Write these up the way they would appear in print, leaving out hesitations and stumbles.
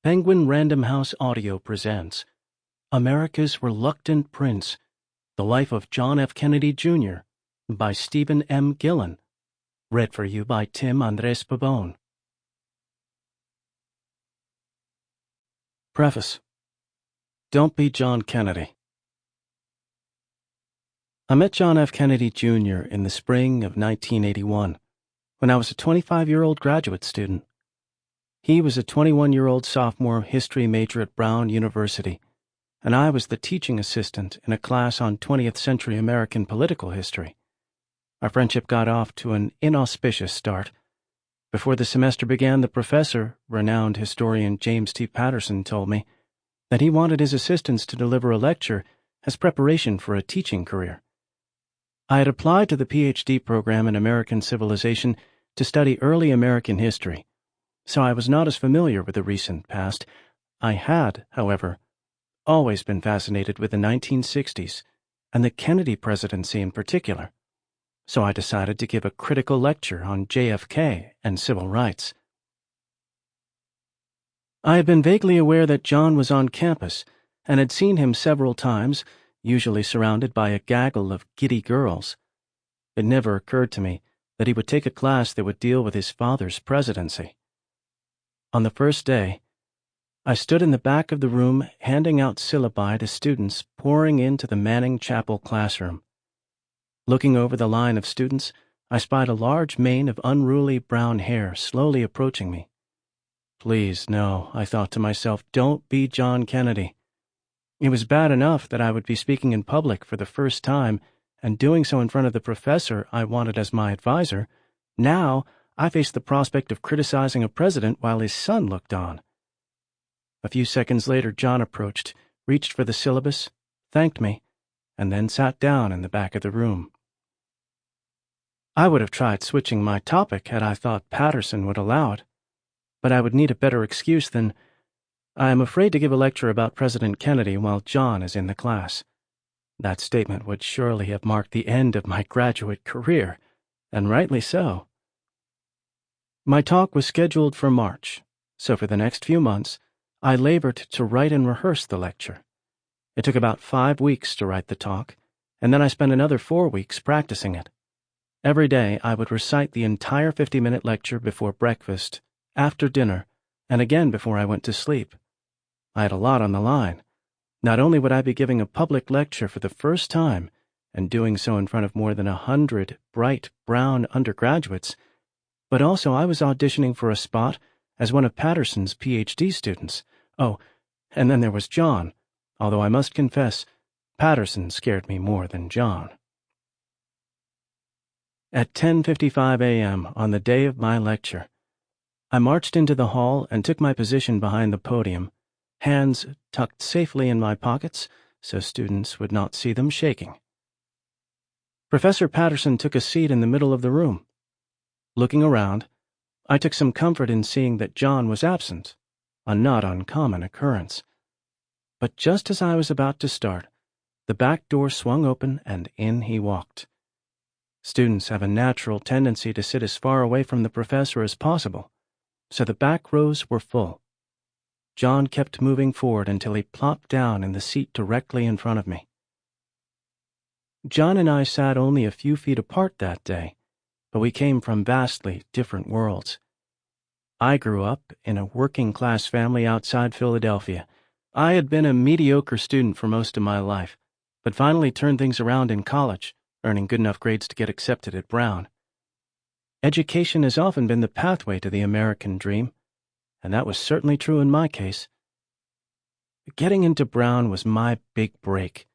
Penguin Random House Audio presents America's Reluctant Prince, The Life of John F. Kennedy, Jr. by Stephen M. Gillon. Read for you by Andrés Pabon. Preface. Don't be John Kennedy. I met John F. Kennedy, Jr. in the spring of 1981, when I was a 25-year-old graduate student. He was a 21-year-old sophomore history major at Brown University, and I was the teaching assistant in a class on 20th century American political history. Our friendship got off to an inauspicious start. Before the semester began, the professor, renowned historian James T. Patterson, told me that he wanted his assistants to deliver a lecture as preparation for a teaching career. I had applied to the PhD program in American Civilization to study early American history, so I was not as familiar with the recent past. I had, however, always been fascinated with the 1960s, and the Kennedy presidency in particular, so I decided to give a critical lecture on JFK and civil rights. I had been vaguely aware that John was on campus, and had seen him several times, usually surrounded by a gaggle of giddy girls. It never occurred to me that he would take a class that would deal with his father's presidency. On the first day, I stood in the back of the room handing out syllabi to students pouring into the Manning Chapel classroom. Looking over the line of students, I spied a large mane of unruly brown hair slowly approaching me. Please, no, I thought to myself, don't be John Kennedy. It was bad enough that I would be speaking in public for the first time and doing so in front of the professor I wanted as my advisor. Now, I faced the prospect of criticizing a president while his son looked on. A few seconds later, John approached, reached for the syllabus, thanked me, and then sat down in the back of the room. I would have tried switching my topic had I thought Patterson would allow it, but I would need a better excuse than, "I am afraid to give a lecture about President Kennedy while John is in the class." That statement would surely have marked the end of my graduate career, and rightly so. My talk was scheduled for March, so for the next few months, I labored to write and rehearse the lecture. It took about 5 weeks to write the talk, and then I spent another 4 weeks practicing it. Every day I would recite the entire 50-minute lecture before breakfast, after dinner, and again before I went to sleep. I had a lot on the line. Not only would I be giving a public lecture for the first time, and doing so in front of more than 100 bright brown undergraduates, but also I was auditioning for a spot as one of Patterson's PhD students. Oh, and then there was John, although I must confess, Patterson scared me more than John. At 10:55 a.m. on the day of my lecture, I marched into the hall and took my position behind the podium, hands tucked safely in my pockets so students would not see them shaking. Professor Patterson took a seat in the middle of the room. Looking around, I took some comfort in seeing that John was absent, a not uncommon occurrence. But just as I was about to start, the back door swung open and in he walked. Students have a natural tendency to sit as far away from the professor as possible, so the back rows were full. John kept moving forward until he plopped down in the seat directly in front of me. John and I sat only a few feet apart that day, but we came from vastly different worlds. I grew up in a working-class family outside Philadelphia. I had been a mediocre student for most of my life, but finally turned things around in college, earning good enough grades to get accepted at Brown. Education has often been the pathway to the American dream, and that was certainly true in my case. Getting into Brown was my big break.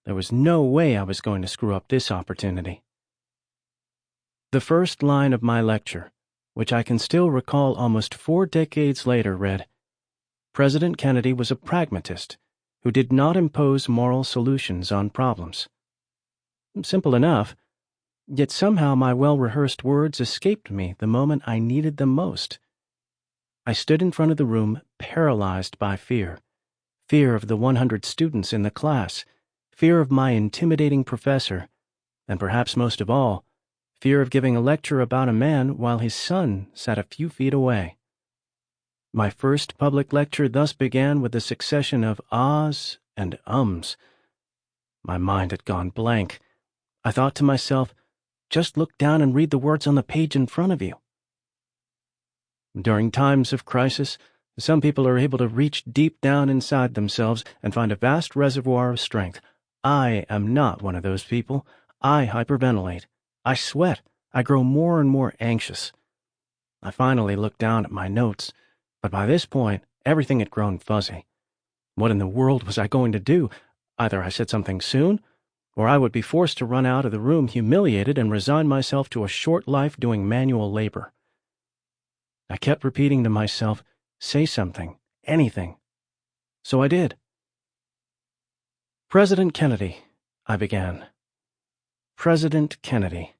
There was no way I was going to screw up this opportunity. The first line of my lecture, which I can still recall almost 4 decades later, read, "President Kennedy was a pragmatist who did not impose moral solutions on problems." Simple enough, yet somehow my well-rehearsed words escaped me the moment I needed them most. I stood in front of the room paralyzed by fear of the 100 students in the class, fear of my intimidating professor, and perhaps most of all, fear of giving a lecture about a man while his son sat a few feet away. My first public lecture thus began with a succession of ahs and ums. My mind had gone blank. I thought to myself, just look down and read the words on the page in front of you. During times of crisis, some people are able to reach deep down inside themselves and find a vast reservoir of strength. I am not one of those people. I hyperventilate. I sweat. I grow more and more anxious. I finally looked down at my notes, but by this point, everything had grown fuzzy. What in the world was I going to do? Either I said something soon, or I would be forced to run out of the room humiliated and resign myself to a short life doing manual labor. I kept repeating to myself, say something, anything. So I did. President Kennedy, I began. President Kennedy.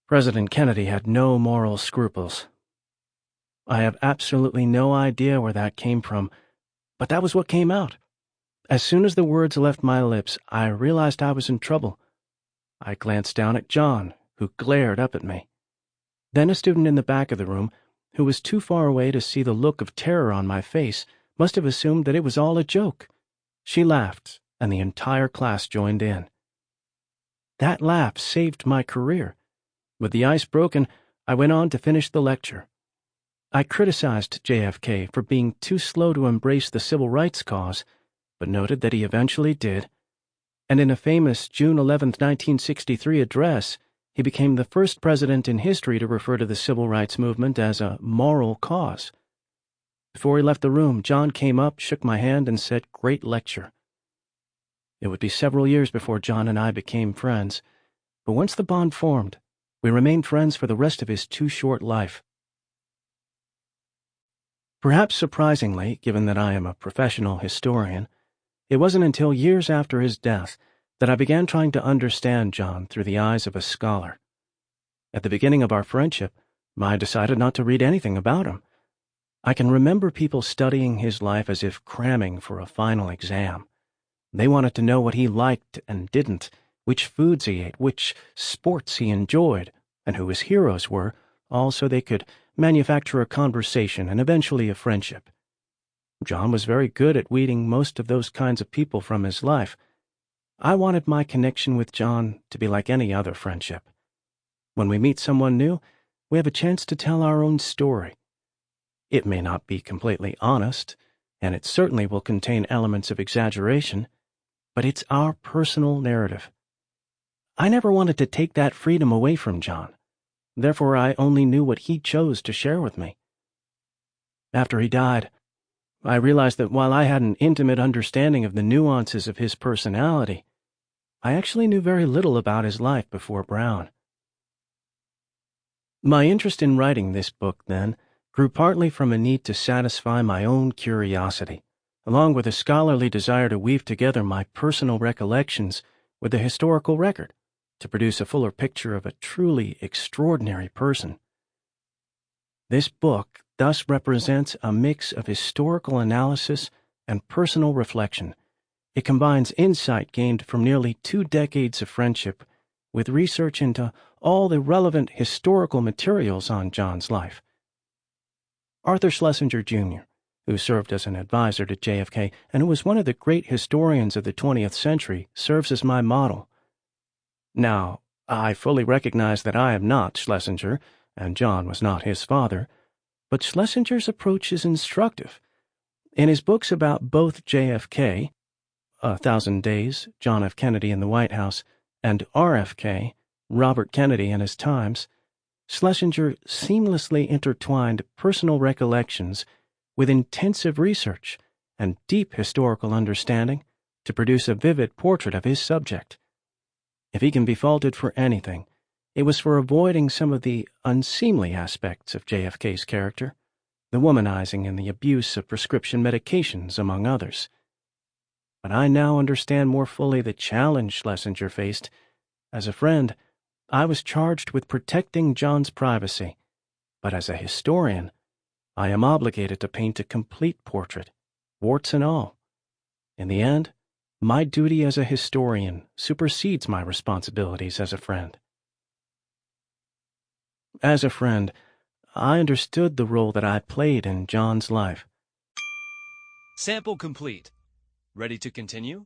President Kennedy had no moral scruples. I have absolutely no idea where that came from, but that was what came out. As soon as the words left my lips, I realized I was in trouble. I glanced down at John, who glared up at me. Then a student in the back of the room, who was too far away to see the look of terror on my face, must have assumed that it was all a joke. She laughed, and the entire class joined in. That laugh saved my career. With the ice broken, I went on to finish the lecture. I criticized JFK for being too slow to embrace the civil rights cause, but noted that he eventually did, and in a famous June 11, 1963 address, he became the first president in history to refer to the civil rights movement as a moral cause. Before he left the room, John came up, shook my hand, and said, "Great lecture." It would be several years before John and I became friends, but once the bond formed, we remained friends for the rest of his too short life. Perhaps surprisingly, given that I am a professional historian, it wasn't until years after his death that I began trying to understand John through the eyes of a scholar. At the beginning of our friendship, I decided not to read anything about him. I can remember people studying his life as if cramming for a final exam. They wanted to know what he liked and didn't, which foods he ate, which sports he enjoyed, and who his heroes were, all so they could manufacture a conversation and eventually a friendship. John was very good at weeding most of those kinds of people from his life. I wanted my connection with John to be like any other friendship. When we meet someone new, we have a chance to tell our own story. It may not be completely honest, and it certainly will contain elements of exaggeration, but it's our personal narrative. I never wanted to take that freedom away from John. Therefore, I only knew what he chose to share with me. After he died, I realized that while I had an intimate understanding of the nuances of his personality, I actually knew very little about his life before Brown. My interest in writing this book, then, grew partly from a need to satisfy my own curiosity, along with a scholarly desire to weave together my personal recollections with the historical record, to produce a fuller picture of a truly extraordinary person. This book thus represents a mix of historical analysis and personal reflection. It combines insight gained from nearly 2 decades of friendship with research into all the relevant historical materials on John's life. Arthur Schlesinger Jr., who served as an advisor to JFK and who was one of the great historians of the 20th century, serves as my model. Now, I fully recognize that I am not Schlesinger, and John was not his father, but Schlesinger's approach is instructive. In his books about both JFK, 1,000 Days, John F. Kennedy in the White House, and RFK, Robert Kennedy and His Times, Schlesinger seamlessly intertwined personal recollections with intensive research and deep historical understanding to produce a vivid portrait of his subject. If he can be faulted for anything, it was for avoiding some of the unseemly aspects of JFK's character, the womanizing and the abuse of prescription medications, among others. But I now understand more fully the challenge Schlesinger faced. As a friend, I was charged with protecting John's privacy, but as a historian, I am obligated to paint a complete portrait, warts and all. In the end, my duty as a historian supersedes my responsibilities as a friend. As a friend, I understood the role that I played in John's life. Sample complete. Ready to continue?